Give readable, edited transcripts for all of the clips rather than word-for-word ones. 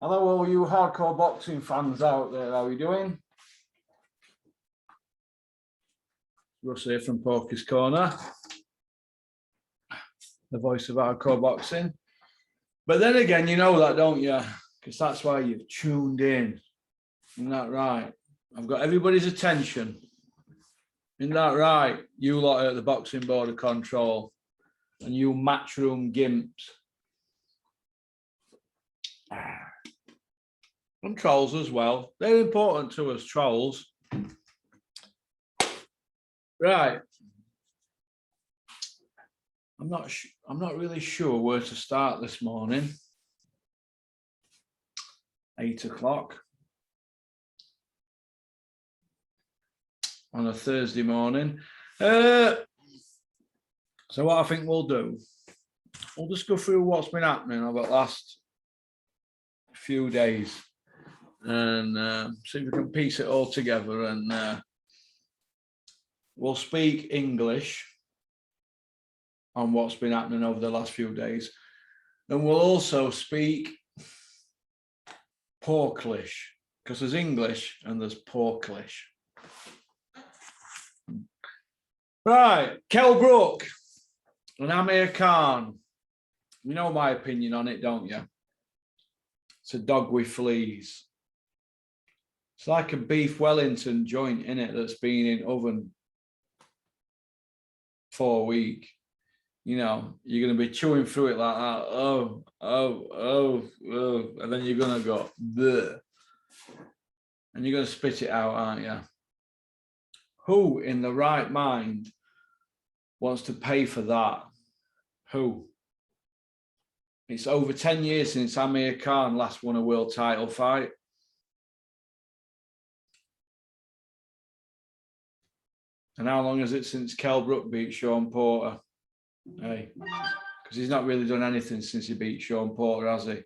Hello, all you hardcore boxing fans out there. How are you doing? Russ here from Porky's Corner, the voice of hardcore boxing. But then again, you know that, don't you? Because that's why you've tuned in. Isn't that right? I've got everybody's attention. Isn't that right? You lot at the Boxing Board of Control and you matchroom gimps. And trolls as well. They're important to us, trolls. Right. I'm not really sure where to start this morning. 8 o'clock on a Thursday morning. So what I think we'll do, we'll just go through what's been happening over the last few days and see if we can piece it all together, and we'll speak English on what's been happening over the last few days, and we'll also speak Porklish, because there's English and there's Porklish. Right, Kell Brook and Amir Khan. You know my opinion on it, don't you? It's a dog with fleas. It's like a beef Wellington joint in it that's been in oven for a week. You know, you're going to be chewing through it like that. Oh, and then you're going to go, bleh. And you're going to spit it out, aren't you? Who in the right mind wants to pay for that? Who? It's over 10 years since Amir Khan last won a world title fight. And how long is it since Kell Brook beat Sean Porter? Hey, because he's not really done anything since he beat Sean Porter, has he?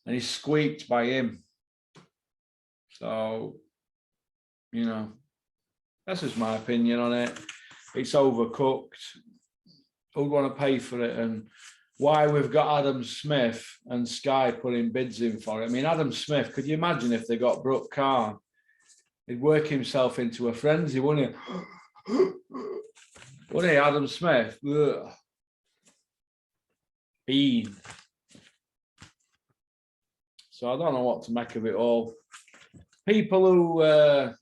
And he's squeaked by him. So, you know, that's just my opinion on it. It's overcooked. Who'd want to pay for it? And why we've got Adam Smith and Sky putting bids in for it. I mean, Adam Smith, could you imagine if they got Brook Khan? He'd work himself into a frenzy, wouldn't he? Wouldn't he, Adam Smith? Ugh. Bean. So I don't know what to make of it all. People who are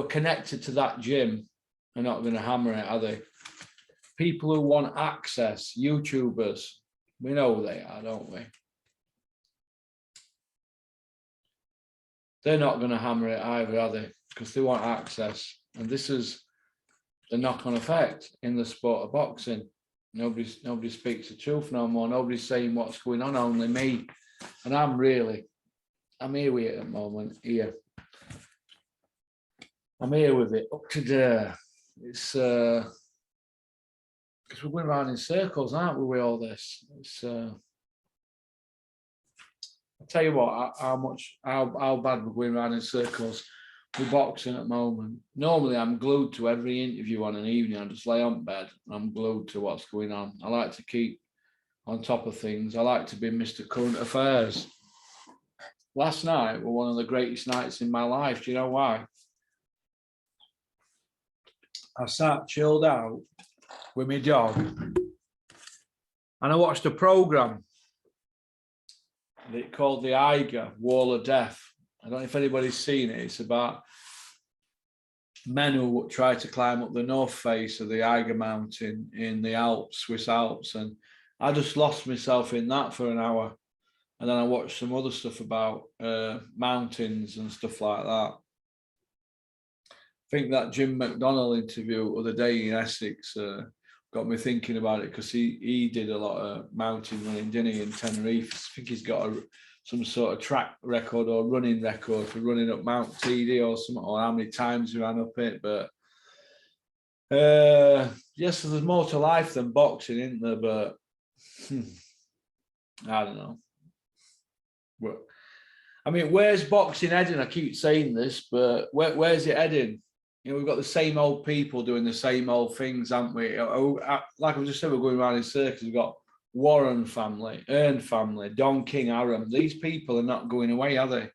connected to that gym are not going to hammer it, are they? People who want access, YouTubers, we know who they are, don't we? They're not going to hammer it either, are they? Because they want access. And this is the knock-on effect in the sport of boxing. Nobody speaks the truth no more. Nobody's saying what's going on, only me. And I'm here with it at the moment, here. I'm here with it, up to there. It's because we're going around in circles, aren't we, with all this? It's I'll tell you what, how bad we're going around in circles with boxing at the moment. Normally I'm glued to every interview on an evening. I just lay on bed and I'm glued to what's going on. I like to keep on top of things. I like to be Mr. Current Affairs. Last night was one of the greatest nights in my life. Do you know why? I sat chilled out with my dog and I watched a program called the Eiger Wall of Death. I don't know if anybody's seen it. It's about men who try to climb up the north face of the Eiger Mountain in the Alps, Swiss Alps. And I just lost myself in that for an hour. And then I watched some other stuff about mountains and stuff like that. I think that Jim McDonnell interview the other day in Essex got me thinking about it, because he did a lot of mountain running, didn't he, in Tenerife? I think he's got some sort of track record or running record for running up Mount TD or something, or how many times he ran up it. But yes, so there's more to life than boxing, isn't there? But I don't know. But, I mean, where's boxing heading? I keep saying this, but where's it heading? You know, we've got the same old people doing the same old things, haven't we? Like I just said, we're going around in circles. We've got Warren family, Earn family, Don King, Aram. These people are not going away, are they?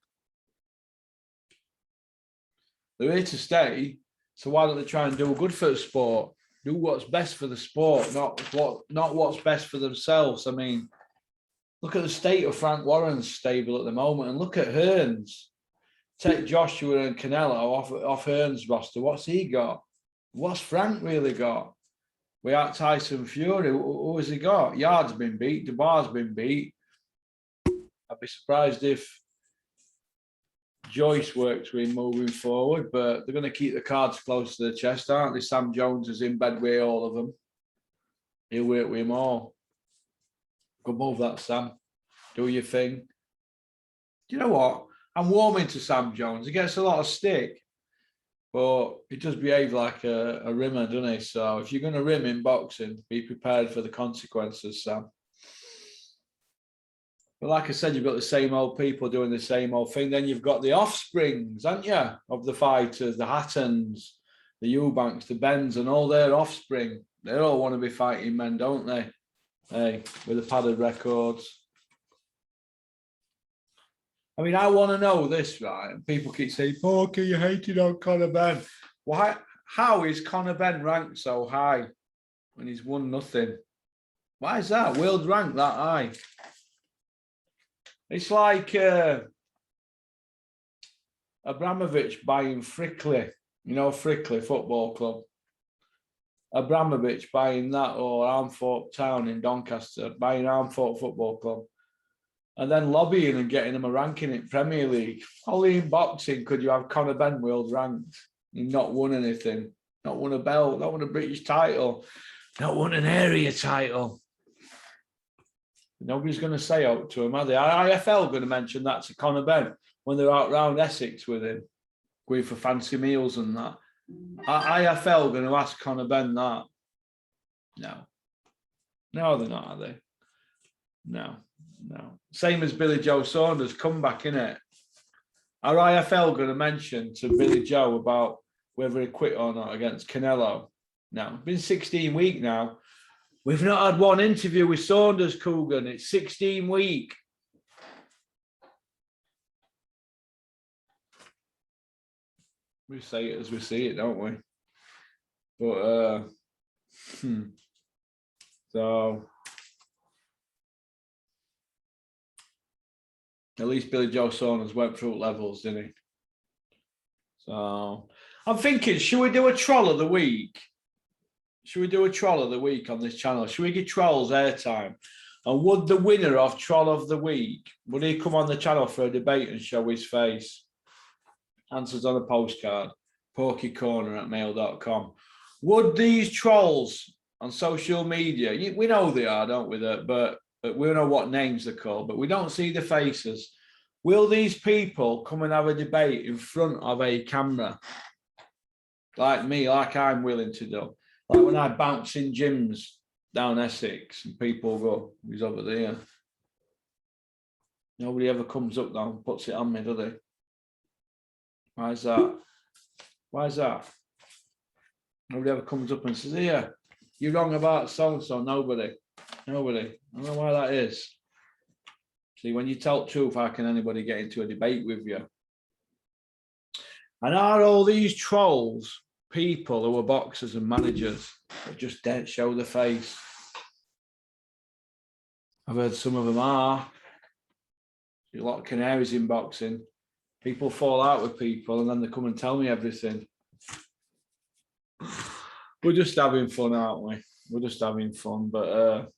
They're here to stay. So why don't they try and do good for the sport? Do what's best for the sport, not what's best for themselves. I mean, look at the state of Frank Warren's stable at the moment, and look at Hearns. Take Joshua and Canelo off Hearns' roster. What's he got? What's Frank really got? We out Tyson Fury. Who has he got? Yard's been beat. Dubois been beat. I'd be surprised if Joyce works with him moving forward, but they're going to keep the cards close to the chest, aren't they? Sam Jones is in bed with all of them. He'll work with them all. Good move, that, Sam. Do your thing. Do you know what? I'm warming to Sam Jones. He gets a lot of stick, but he does behave like a rimmer, doesn't he? So if you're going to rim in boxing, be prepared for the consequences, Sam. But like I said, you've got the same old people doing the same old thing. Then you've got the offsprings, haven't you, of the fighters, the Hattons, the Eubanks, the Bens, and all their offspring. They all want to be fighting men, don't they? Hey, with the padded records. I mean, I want to know this, right? And people keep saying, Porky, you hated on Conor Benn. Why? How is Conor Benn ranked so high when he's won nothing? Why is that? World rank that high? It's like Abramovich buying Frickley, you know, Frickley Football Club. Abramovich buying that, or Armthorpe Town in Doncaster, buying Armthorpe Football Club. And then lobbying and getting them a ranking in Premier League. Only in boxing could you have Conor Benn world ranked. You've not won anything, not won a belt, not won a British title, not won an area title. Nobody's going to say out to him, are they? IFL going to mention that to Conor Benn when they're out round Essex with him, going for fancy meals and that. IFL going to ask Conor Benn that? No. No, they're not, are they? No. Same as Billy Joe Saunders' comeback, innit? Are IFL going to mention to Billy Joe about whether he quit or not against Canelo? No. It's been 16 weeks now. We've not had one interview with Saunders, Coogan. It's 16 weeks. We say it as we see it, don't we? But, so... At least Billy Joe Saunders went through levels, didn't he? So I'm thinking, should we do a troll of the week? Should we do a troll of the week on this channel? Should we give trolls airtime? And would the winner of troll of the week, would he come on the channel for a debate and show his face? Answers on a postcard, porkycorner@mail.com. Would these trolls on social media, we know they are, don't we, but we know what names they're called, but we don't see the faces. Will these people come and have a debate in front of a camera? Like me, like I'm willing to do. Like when I bounce in gyms down Essex and people go, he's over there. Nobody ever comes up now and puts it on me, do they? Why is that? Why is that? Nobody ever comes up and says, here, you're wrong about so-and-so. Nobody. I don't know why that is. See, when you tell the truth, how can anybody get into a debate with you? And are all these trolls people who are boxers and managers that just don't show the face? I've heard some of them are. There's a lot of canaries in boxing. People fall out with people and then they come and tell me everything. We're just having fun, aren't we? We're just having fun, but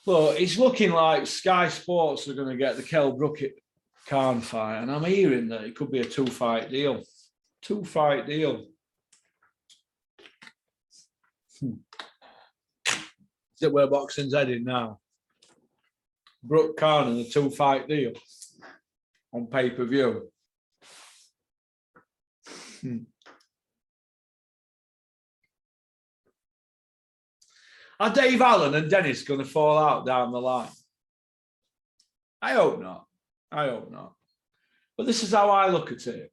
look, it's looking like Sky Sports are going to get the Kell Brook-Khan fight, and I'm hearing that it could be a two-fight deal. Two-fight deal. Is it where boxing's heading now? Brook-Khan and a two-fight deal on pay-per-view. Are Dave Allen and Dennis going to fall out down the line? I hope not. I hope not. But this is how I look at it.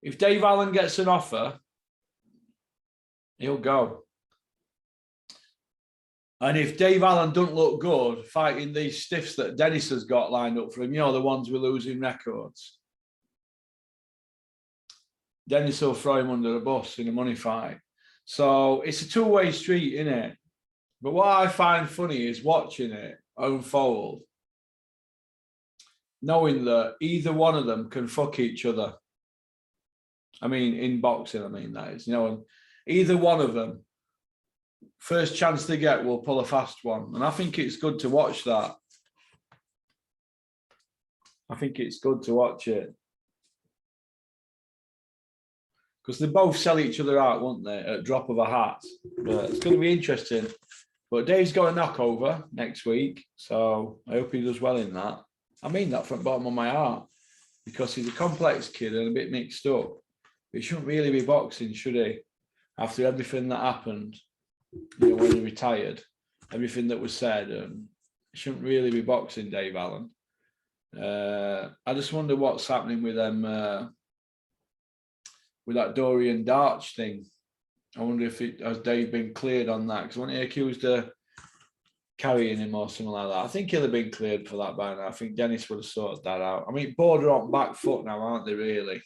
If Dave Allen gets an offer He'll go. And if Dave Allen don't look good fighting these stiffs that Dennis has got lined up for him, you know, the ones with losing records, Dennis will throw him under the bus in a money fight. So it's a two-way street, isn't it? But what I find funny is watching it unfold, knowing that either one of them can fuck each other. I mean, in boxing, I mean, that is, you know, and either one of them, first chance they get, will pull a fast one. And I think it's good to watch that. I think it's good to watch it. Because they both sell each other out, won't they, at drop of a hat. But it's going to be interesting. But Dave's got a knockover next week, so I hope he does well in that. I mean that from the bottom of my heart, because he's a complex kid and a bit mixed up. He shouldn't really be boxing, should he? After everything that happened, you know, when he retired, everything that was said, he shouldn't really be boxing, Dave Allen. I just wonder what's happening with them, with that Dorian Darch thing. I wonder if has Dave been cleared on that? Because when he accused of carrying him or something like that, I think he'll have been cleared for that by now. I think Dennis would have sorted that out. I mean, border on back foot now, aren't they, really?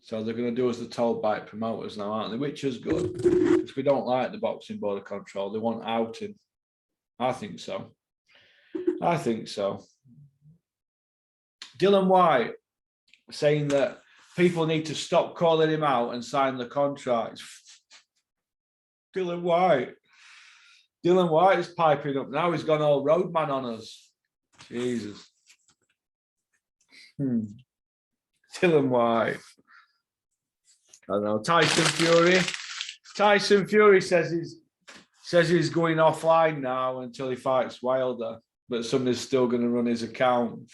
So they're going to do as they're told by promoters now, aren't they? Which is good, because we don't like the boxing border control. They want outing. I think so. I think so. Dylan White saying that people need to stop calling him out and sign the contracts. Dylan White is piping up now. He's gone all roadman on us. Jesus. Dylan White. I don't know. Tyson Fury says he's going offline now until he fights Wilder, but somebody's still going to run his account.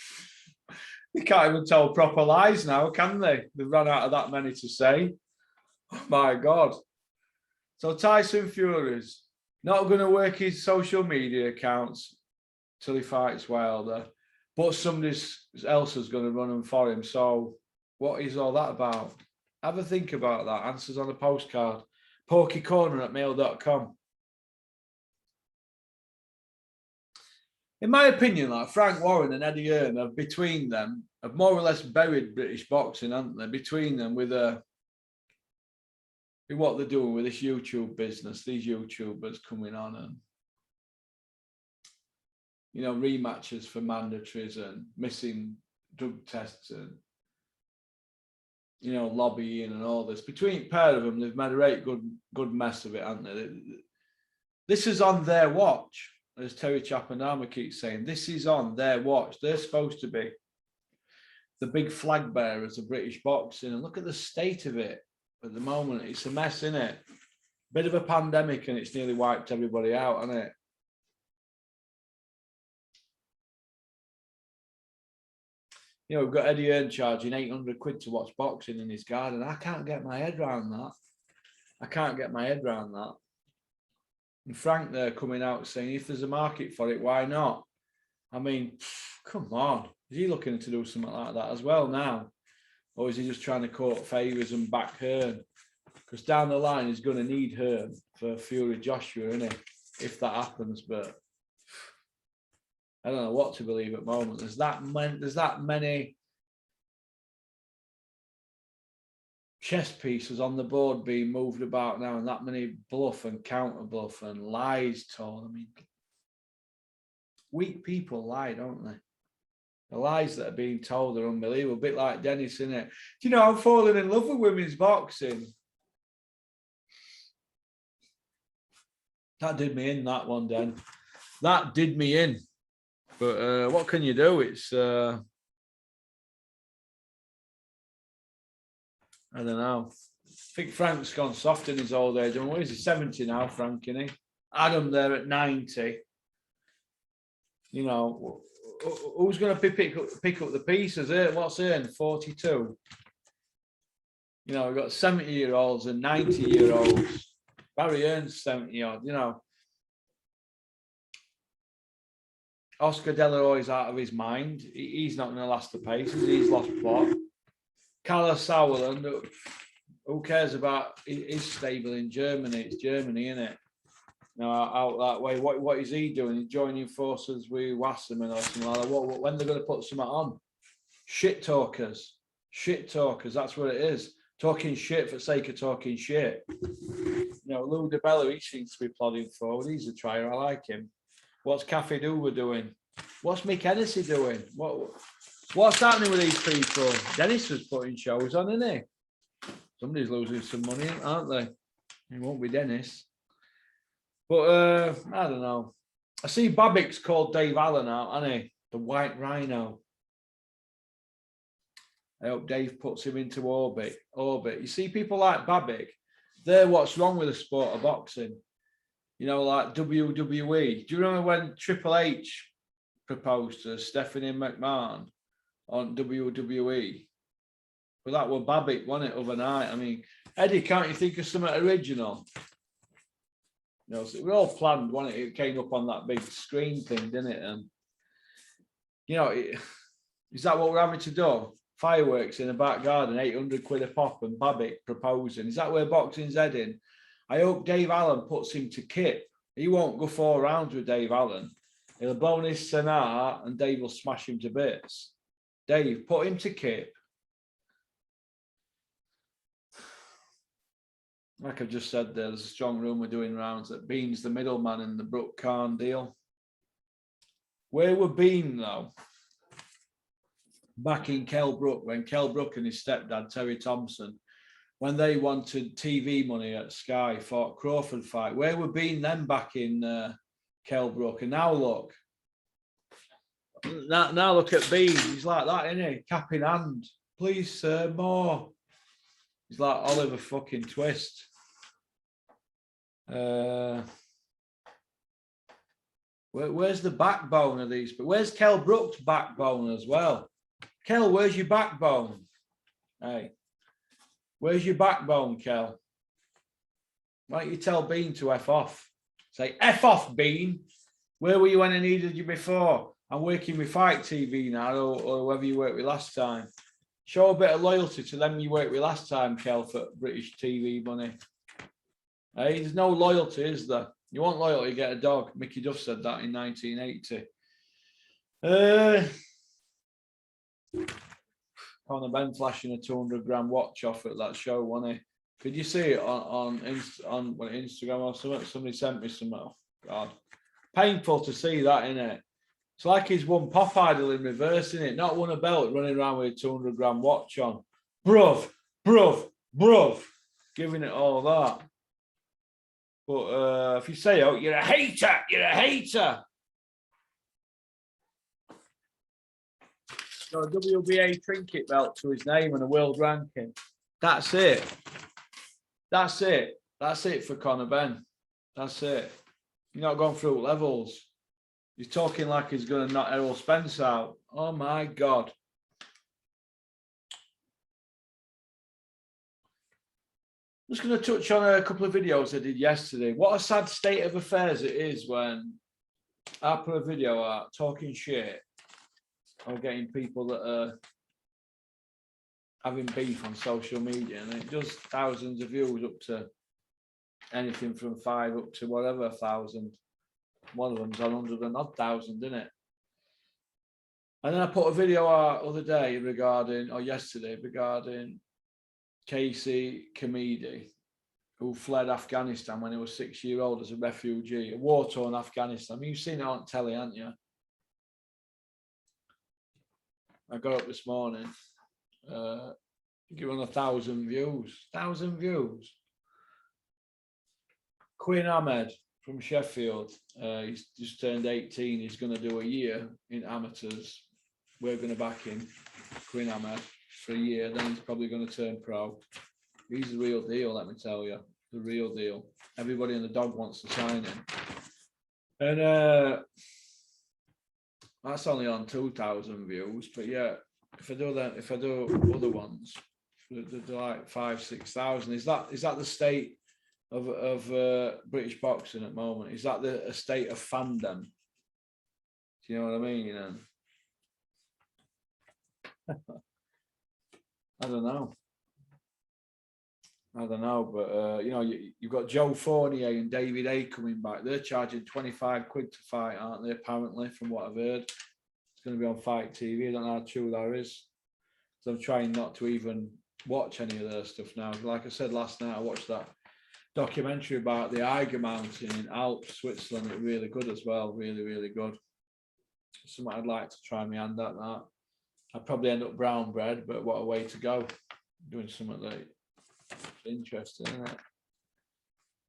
They can't even tell proper lies now, can they? They've run out of that many to say. Oh my God. So Tyson Fury's not going to work his social media accounts till he fights Wilder, but somebody else is going to run them for him. So what is all that about? Have a think about that. Answers on a postcard. porkycorner@mail.com. In my opinion, like Frank Warren and Eddie Hearn have between them have more or less buried British boxing, haven't they? Between them with what they're doing with this YouTube business, these YouTubers coming on and, you know, rematches for mandatories and missing drug tests and, you know, lobbying and all this. Between a pair of them, they've made a right good mess of it, haven't they? This is on their watch, as Terry Chapanama keeps saying. This is on their watch. They're supposed to be the big flag bearers of British boxing. And look at the state of it at the moment. It's a mess, isn't it? Bit of a pandemic and it's nearly wiped everybody out, hasn't it? You know, we've got Eddie Hearn charging 800 quid to watch boxing in his garden. I can't get my head around that. And Frank there coming out saying, if there's a market for it, why not? I mean, come on. Is he looking to do something like that as well now? Or is he just trying to court favours and back Hearn? Because down the line, he's going to need Hearn for Fury Joshua, isn't he? If that happens, but I don't know what to believe at the moment. There's that many chess pieces on the board being moved about now, and that many bluff and counter bluff and lies told. I mean, weak people lie, don't they? The lies that are being told are unbelievable. A bit like Dennis, isn't it? Do you know, I'm falling in love with women's boxing. That did me in, that one, Den. That did me in. But what can you do? It's, I don't know. I think Frank's gone soft in his old age. What is he, 70 now, Frank, isn't he? Adam there at 90. You know, who's going to pick up the pieces? What's in 42? You know, we've got 70-year-olds and 90-year-olds. Barry Hearn's 70-odd, you know. Oscar De La Hoya's out of his mind. He's not going to last the paces. He's lost plot. Carlos Sauerland, Who cares about his stable in Germany? It's Germany, isn't it? No, out that way. What is he doing? He's joining forces with Wasserman or something like that. When they're going to put something on? Shit talkers. Shit talkers. That's what it is. Talking shit for the sake of talking shit. You know, Lou DeBella, he seems to be plodding forward. He's a trier. I like him. What's Cafe Hoover doing? What's Mick Hennessy doing? What's happening with these people? Dennis was putting shows on, isn't he? Somebody's losing some money, aren't they? It won't be Dennis. But I don't know. I see Babbitt's called Dave Allen out, hasn't he? The White Rhino. I hope Dave puts him into orbit. You see people like Babbitt, they're what's wrong with the sport of boxing. You know, like WWE. Do you remember when Triple H proposed to Stephanie McMahon on WWE? Well, that was Babbitt, wasn't it, overnight? I mean, Eddie, can't you think of something original? You know, so it was all planned, wasn't it? It came up on that big screen thing, didn't it? And, you know, is that what we're having to do? Fireworks in the back garden, 800 quid a pop, and Babbitt proposing. Is that where boxing's heading? I hope Dave Allen puts him to kip. He won't go 4 rounds with Dave Allen. He'll blow his sonar and Dave will smash him to bits. Dave, put him to kip. Like I've just said, there's a strong rumour doing rounds that Bean's the middleman in the Brooke Khan deal. Where were Bean, though? Back in Kell Brook, when Kell Brook and his stepdad, Terry Thompson, when they wanted TV money at Sky, fought Crawford fight. Where were Bean then back in Kell Brook? And now look. Now look at Bean. He's like that, isn't he? Cap in hand. Please, sir, more. He's like Oliver fucking Twist. Where's the backbone of these? But where's Kell Brook's backbone as well? Kell, where's your backbone? Hey, where's your backbone, Kell? Why don't you tell Bean to F off? Say, F off, Bean. Where were you when I needed you before? I'm working with Fight TV now, or whoever you worked with last time. Show a bit of loyalty to them you worked with last time, Kell, for British TV money. Hey, there's no loyalty, is there? You want loyalty, get a dog. Mickey Duff said that in 1980. Conor Ben flashing a 200-gram watch off at that show, wasn't he? Could you see it on Instagram or something? Somebody sent me some. Oh, God. Painful to see that, innit? It's like he's won Pop Idol in reverse, innit? Not won a belt, running around with a 200-gram watch on. Bruv. Giving it all that. But if you say, oh, you're a hater. So a WBA trinket belt to his name and a world ranking. That's it. That's it for Conor Ben. That's it. You're not going through levels. He's talking like he's going to knock Errol Spence out. Oh, my God. I'm just going to touch on a couple of videos I did yesterday. What a sad state of affairs it is when I put a video out talking shit or getting people that are having beef on social media, and it does thousands of views up to anything from 5 up to whatever 1,000. One of them's on 100 and odd thousand, isn't it? And then I put a video out yesterday regarding Casey Kamidi, who fled Afghanistan when he was 6-year-old as a refugee, a war-torn Afghanistan. I mean, you've seen it on telly, haven't you? I got up this morning, given 1,000 views. 1,000 views. Quinn Ahmed from Sheffield. He's just turned 18. He's going to do a year in amateurs. We're going to back him, Quinn Ahmed, for a year. Then he's probably going to turn pro. He's the real deal, let me tell you. The real deal. Everybody in the dog wants to sign him. And that's only on 2,000 views. But yeah, if I do other ones, they're like 5,000-6,000. Is that the state of British boxing at the moment? Is that a state of fandom? Do you know what I mean? I don't know. I don't know, but you know, you've got Joe Fournier and David A coming back. They're charging 25 quid to fight, aren't they? Apparently, from what I've heard, it's going to be on Fight TV. I don't know how true that is. So I'm trying not to even watch any of their stuff now. Like I said last night, I watched that documentary about the Eiger Mountain in Alps, Switzerland. It's really good as well. Really, really good. Something I'd like to try my hand at that. I'd probably end up brown bread, but what a way to go. Doing something like interesting, isn't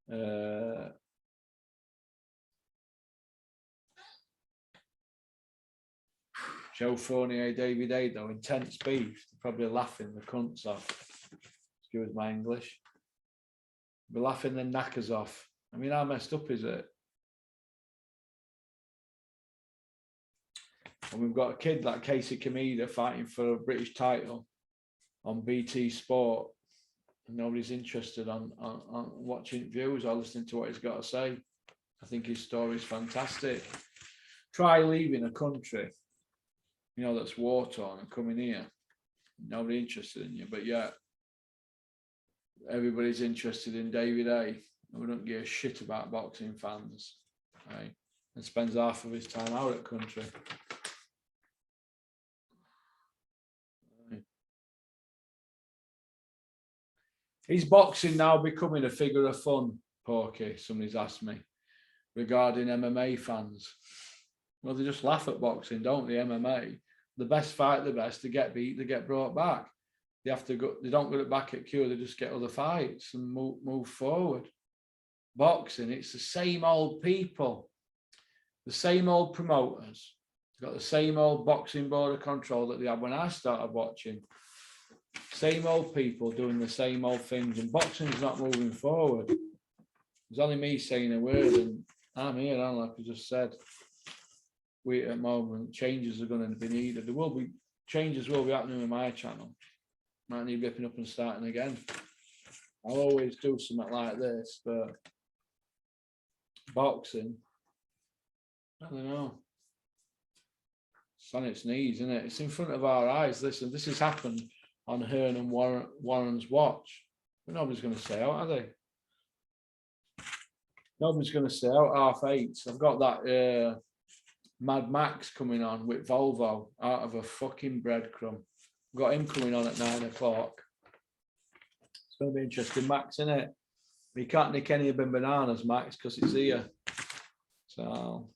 it? Joe Fournier, David A, though, intense beef. They're probably laughing the cunts off. Excuse my English. They're laughing their knackers off. I mean, how messed up is it? And we've got a kid like Casey Kameda fighting for a British title on BT Sport. And nobody's interested on watching views or listening to what he's got to say. I think his story is fantastic. Try leaving a country, you know, that's war-torn and coming here. Nobody interested in you, but yeah, everybody's interested in David A. We don't give a shit about boxing fans, right? And spends half of his time out of country. Right. Is boxing now becoming a figure of fun, Porky? Somebody's asked me regarding MMA fans. Well, they just laugh at boxing, don't they? MMA, the best fight the best, they get beat, they get brought back. They have to go, they don't get it back at cure, they just get other fights and move forward. Boxing, it's the same old people, the same old promoters. They've got the same old boxing board of control that they had when I started watching. Same old people doing the same old things, and boxing's not moving forward. It's only me saying a word, and I'm here, like I just said. We at the moment, changes are going to be needed. There will be changes will be happening with my channel. Might need ripping up and starting again. I'll always do something like this, but boxing, I don't know. It's on its knees, isn't it? It's in front of our eyes. Listen, this has happened on Hearn and Warren's watch. But nobody's going to say out, are they? Nobody's going to say out 8:30. I've got that Mad Max coming on with Volvo out of a fucking breadcrumb. I've got him coming on at 9 o'clock. It's going to be interesting, Max, isn't it? You can't nick any of them bananas, Max, because it's here. So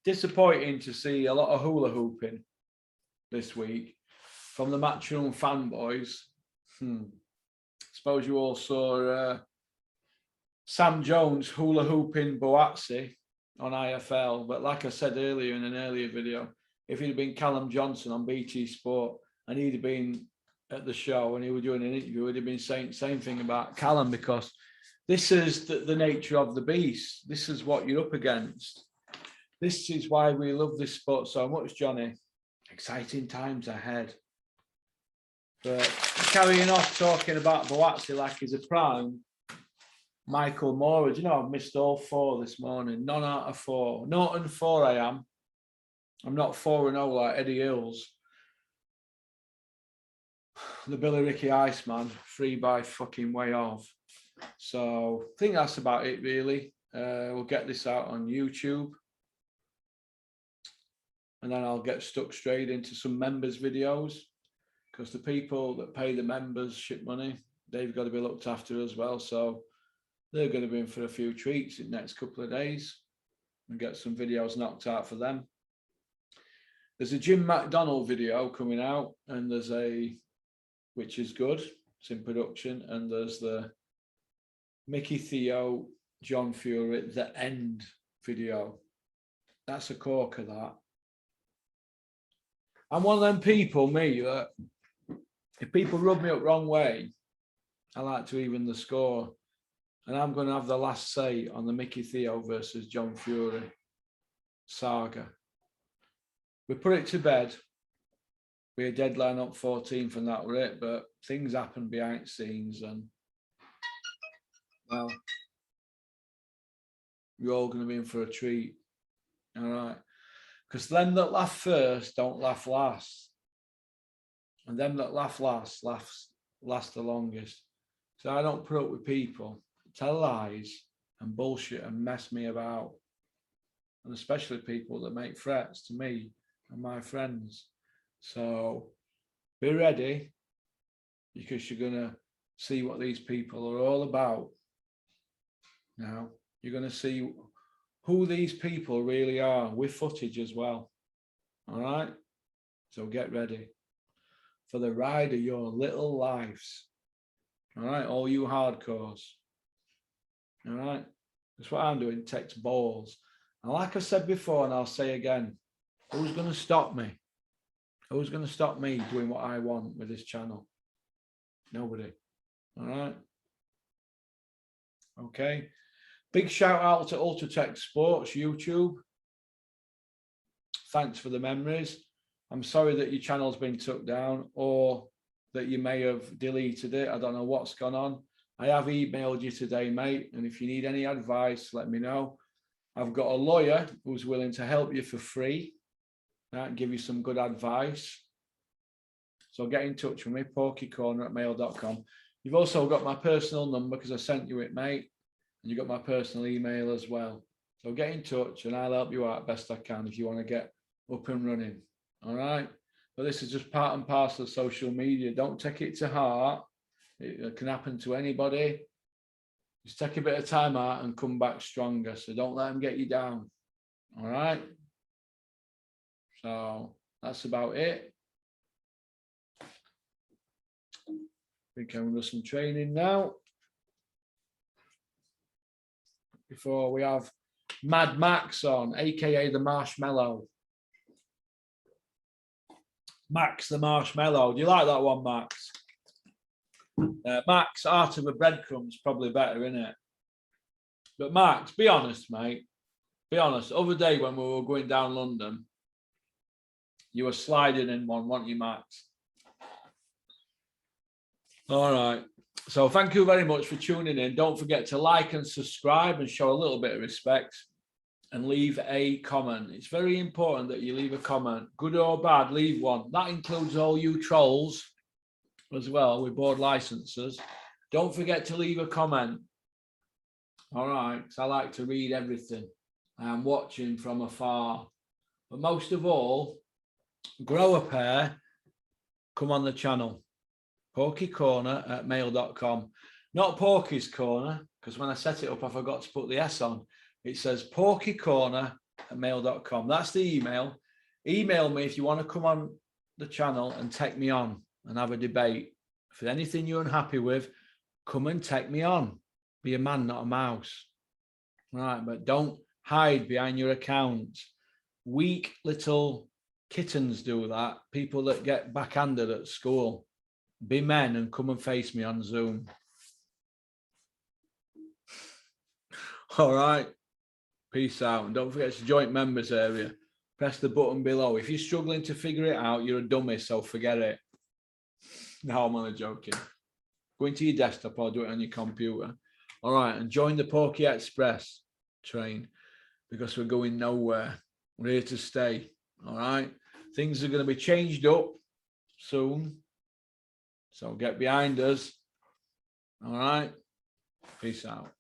disappointing to see a lot of hula hooping this week from the Matchroom fanboys. Suppose you all saw Sam Jones hula hooping Boatsi on IFL, but like I said earlier in an earlier video, if he'd been Callum Johnson on BT Sport and he'd have been at the show and he was doing an interview, he'd have been saying the same thing about Callum, because this is the nature of the beast. This is what you're up against. This is why we love this sport so much, Johnny. Exciting times ahead. But carrying off talking about Boatsi like he's a prime, Michael Moore, you know, I've missed all 4 this morning. None out of 4. 0-4 I am. I'm not 4-0 like Eddie Hills. The Billy Ricky Iceman, 3 by fucking way off. So I think that's about it, really. We'll get this out on YouTube. And then I'll get stuck straight into some members videos, because the people that pay the membership money, they've got to be looked after as well. So they're going to be in for a few treats in the next couple of days and get some videos knocked out for them. There's a Jim McDonald video coming out, and there's which is good, it's in production, and there's the Mickey Theo, John Fury, The End video. That's a corker, that. I'm one of them people, me, that if people rub me up wrong way, I like to even the score. And I'm going to have the last say on the Mickey Theo versus John Fury saga. We put it to bed. We had deadline up 14th and that were it, but things happened behind the scenes, and well, you're all going to be in for a treat. All right. Because them that laugh first don't laugh last. And them that laugh last last the longest. So I don't put up with people tell lies and bullshit and mess me about. And especially people that make threats to me and my friends. So be ready, because you're going to see what these people are all about. Now, you're going to see who these people really are with footage as well. All right? So get ready for the ride of your little lives. All right? All you hardcores. All right? That's what I'm doing. Takes balls. And like I said before, and I'll say again, who's going to stop me? Who's going to stop me doing what I want with this channel? Nobody. All right? Okay. Big shout out to Ultratech Sports YouTube. Thanks for the memories. I'm sorry that your channel's been took down or that you may have deleted it. I don't know what's gone on. I have emailed you today, mate. And if you need any advice, let me know. I've got a lawyer who's willing to help you for free and give you some good advice. So get in touch with me, porkycorner@mail.com. You've also got my personal number because I sent you it, mate. And you got my personal email as well. So get in touch and I'll help you out best I can if you want to get up and running. All right. But this is just part and parcel of social media. Don't take it to heart. It can happen to anybody. Just take a bit of time out and come back stronger. So don't let them get you down. All right. So that's about it. I think I'm going to do some training now. Before we have Mad Max on, aka the Marshmallow. Max the Marshmallow. Do you like that one, Max? Max, Art of a Breadcrumb's probably better, isn't it? But Max, be honest, mate. Be honest. The other day when we were going down London, you were sliding in one, weren't you, Max? All right. So thank you very much for tuning in. Don't forget to like and subscribe and show a little bit of respect and leave a comment. It's very important that you leave a comment. Good or bad, leave one. That includes all you trolls as well with board licenses. Don't forget to leave a comment. All right. So I like to read everything. I'm watching from afar. But most of all, grow a pair. Come on the channel. porkycorner@mail.com. Not Porky's Corner, because when I set it up, I forgot to put the S on. It says porkycorner@mail.com. That's the email. Email me if you want to come on the channel and take me on and have a debate. If there's anything you're unhappy with, come and take me on. Be a man, not a mouse. All right, but don't hide behind your account. Weak little kittens do that. People that get backhanded at school. Be men and come and face me on Zoom. All right. Peace out. And don't forget to join members area. Press the button below. If you're struggling to figure it out, you're a dummy, so forget it. No, I'm only joking. Go into your desktop or do it on your computer. All right. And join the Porky Express train because we're going nowhere. We're here to stay. All right. Things are going to be changed up soon. So get behind us. All right. Peace out.